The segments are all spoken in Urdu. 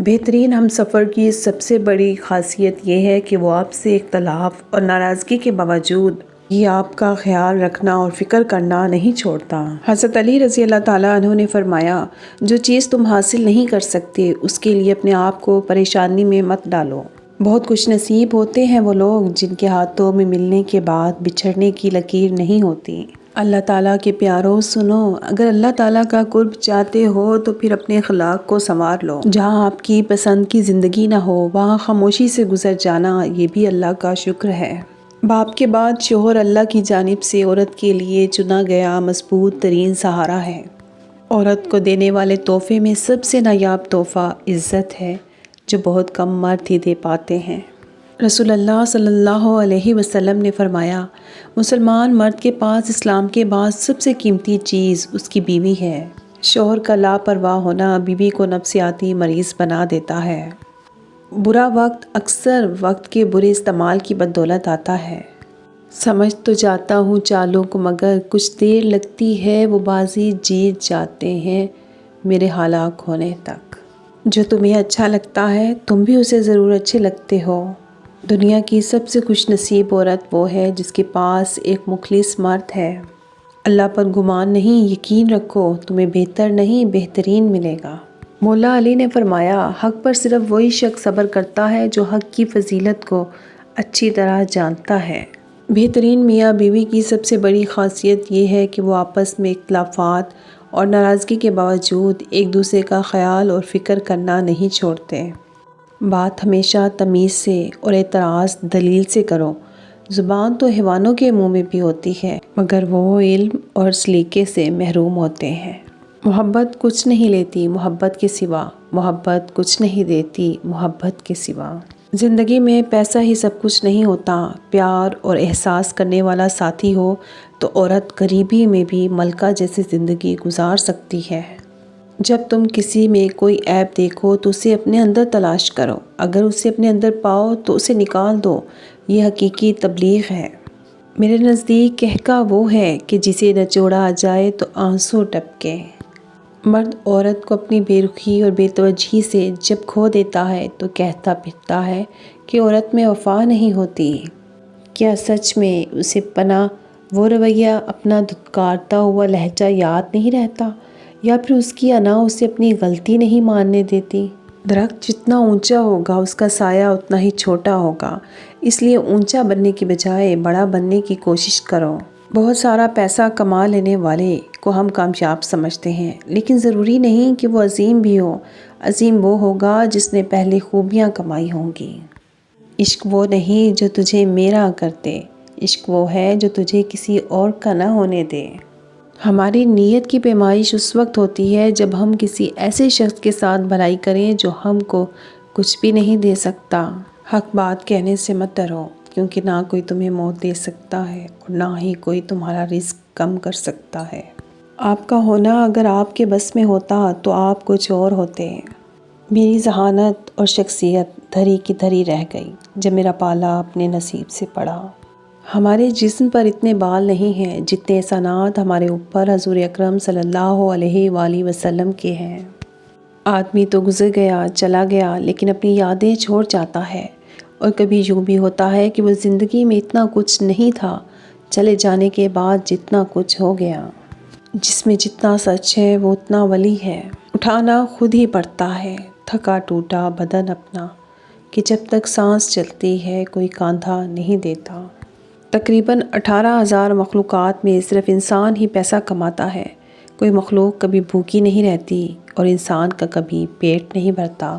بہترین ہم سفر کی سب سے بڑی خاصیت یہ ہے کہ وہ آپ سے اختلاف اور ناراضگی کے باوجود یہ آپ کا خیال رکھنا اور فکر کرنا نہیں چھوڑتا۔ حضرت علی رضی اللہ تعالیٰ عنہ نے فرمایا، جو چیز تم حاصل نہیں کر سکتے اس کے لیے اپنے آپ کو پریشانی میں مت ڈالو۔ بہت خوش نصیب ہوتے ہیں وہ لوگ جن کے ہاتھوں میں ملنے کے بعد بچھڑنے کی لکیر نہیں ہوتی۔ اللہ تعالیٰ کے پیاروں سنو، اگر اللہ تعالیٰ کا قرب چاہتے ہو تو پھر اپنے اخلاق کو سنوار لو۔ جہاں آپ کی پسند کی زندگی نہ ہو وہاں خاموشی سے گزر جانا یہ بھی اللہ کا شکر ہے۔ باپ کے بعد شوہر اللہ کی جانب سے عورت کے لیے چنا گیا مضبوط ترین سہارا ہے۔ عورت کو دینے والے تحفے میں سب سے نایاب تحفہ عزت ہے، جو بہت کم مرد ہی دے پاتے ہیں۔ رسول اللہ صلی اللہ علیہ وسلم نے فرمایا، مسلمان مرد کے پاس اسلام کے بعد سب سے قیمتی چیز اس کی بیوی ہے۔ شوہر کا لاپرواہ ہونا بیوی کو نفسیاتی مریض بنا دیتا ہے۔ برا وقت اکثر وقت کے برے استعمال کی بدولت آتا ہے۔ سمجھ تو جاتا ہوں چالوں کو مگر کچھ دیر لگتی ہے وہ بازی جیت جاتے ہیں میرے ہلاک ہونے تک۔ جو تمہیں اچھا لگتا ہے تم بھی اسے ضرور اچھے لگتے ہو۔ دنیا کی سب سے خوش نصیب عورت وہ ہے جس کے پاس ایک مخلص مرد ہے۔ اللہ پر گمان نہیں، یقین رکھو تمہیں بہتر نہیں بہترین ملے گا۔ مولا علی نے فرمایا، حق پر صرف وہی شخص صبر کرتا ہے جو حق کی فضیلت کو اچھی طرح جانتا ہے۔ بہترین میاں بیوی کی سب سے بڑی خاصیت یہ ہے کہ وہ آپس میں اختلافات اور ناراضگی کے باوجود ایک دوسرے کا خیال اور فکر کرنا نہیں چھوڑتے۔ بات ہمیشہ تمیز سے اور اعتراض دلیل سے کرو۔ زبان تو حیوانوں کے منہ میں بھی ہوتی ہے مگر وہ علم اور سلیقے سے محروم ہوتے ہیں۔ محبت کچھ نہیں لیتی محبت کے سوا، محبت کچھ نہیں دیتی محبت کے سوا۔ زندگی میں پیسہ ہی سب کچھ نہیں ہوتا، پیار اور احساس کرنے والا ساتھی ہو تو عورت غریبی میں بھی ملکہ جیسی زندگی گزار سکتی ہے۔ جب تم کسی میں کوئی عیب دیکھو تو اسے اپنے اندر تلاش کرو، اگر اسے اپنے اندر پاؤ تو اسے نکال دو، یہ حقیقی تبلیغ ہے۔ میرے نزدیک کہکا وہ ہے کہ جسے نچوڑا جائے تو آنسو ٹپکے۔ مرد عورت کو اپنی بے رخی اور بے توجہی سے جب کھو دیتا ہے تو کہتا پھرتا ہے کہ عورت میں وفا نہیں ہوتی۔ کیا سچ میں اسے پناہ وہ رویہ اپنا دھتکارتا ہوا لہجہ یاد نہیں رہتا، یا پھر اس کی انا اسے اپنی غلطی نہیں ماننے دیتی؟ درخت جتنا اونچا ہوگا اس کا سایہ اتنا ہی چھوٹا ہوگا، اس لیے اونچا بننے کی بجائے بڑا بننے کی کوشش کرو۔ بہت سارا پیسہ کما لینے والے کو ہم کامیاب سمجھتے ہیں، لیکن ضروری نہیں کہ وہ عظیم بھی ہو۔ عظیم وہ ہوگا جس نے پہلے خوبیاں کمائی ہوں گی۔ عشق وہ نہیں جو تجھے میرا کر دے، عشق وہ ہے جو تجھے کسی اور کا نہ ہونے دے۔ ہماری نیت کی پیمائش اس وقت ہوتی ہے جب ہم کسی ایسے شخص کے ساتھ بھلائی کریں جو ہم کو کچھ بھی نہیں دے سکتا۔ حق بات کہنے سے مت ڈرو، کیونکہ نہ کوئی تمہیں موت دے سکتا ہے اور نہ ہی کوئی تمہارا رزق کم کر سکتا ہے۔ آپ کا ہونا اگر آپ کے بس میں ہوتا تو آپ کچھ اور ہوتے۔ میری ذہانت اور شخصیت دھری کی دھری رہ گئی جب میرا پالا اپنے نصیب سے پڑا۔ ہمارے جسم پر اتنے بال نہیں ہیں جتنے احسانات ہمارے اوپر حضور اکرم صلی اللہ علیہ وآلہ وسلم کے ہیں۔ آدمی تو گزر گیا چلا گیا لیکن اپنی یادیں چھوڑ جاتا ہے، اور کبھی یوں بھی ہوتا ہے کہ وہ زندگی میں اتنا کچھ نہیں تھا، چلے جانے کے بعد جتنا کچھ ہو گیا۔ جس میں جتنا سچ ہے وہ اتنا ولی ہے۔ اٹھانا خود ہی پڑتا ہے تھکا ٹوٹا بدن اپنا، کہ جب تک سانس چلتی ہے کوئی کاندھا نہیں دیتا۔ تقریباً 18,000 مخلوقات میں صرف انسان ہی پیسہ کماتا ہے۔ کوئی مخلوق کبھی بھوکی نہیں رہتی اور انسان کا کبھی پیٹ نہیں بھرتا۔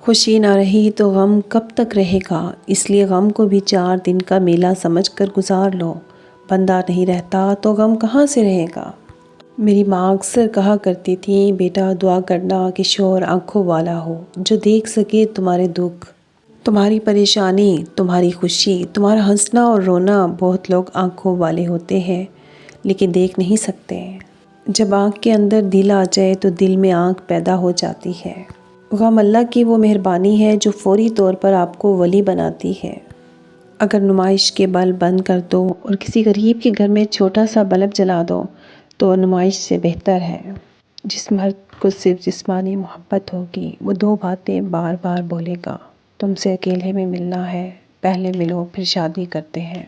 خوشی نہ رہی تو غم کب تک رہے گا، اس لیے غم کو بھی 4 دن کا میلہ سمجھ کر گزار لو۔ بندہ نہیں رہتا تو غم کہاں سے رہے گا؟ میری ماں اکثر کہا کرتی تھی، بیٹا دعا کرنا کہ شوہر آنکھوں والا ہو جو دیکھ سکے تمہارے دکھ، تمہاری پریشانی، تمہاری خوشی، تمہارا ہنسنا اور رونا۔ بہت لوگ آنکھوں والے ہوتے ہیں لیکن دیکھ نہیں سکتے۔ جب آنکھ کے اندر دل آ جائے تو دل میں آنکھ پیدا ہو جاتی ہے۔ غم اللہ کی وہ مہربانی ہے جو فوری طور پر آپ کو ولی بناتی ہے۔ اگر نمائش کے بلب بند کر دو اور کسی غریب کے گھر میں چھوٹا سا بلب جلا دو تو نمائش سے بہتر ہے۔ جس مرد کو صرف جسمانی محبت ہوگی، وہ دو باتیں بار بار بولے گا، تم سے اکیلے میں ملنا ہے، پہلے ملو پھر شادی کرتے ہیں۔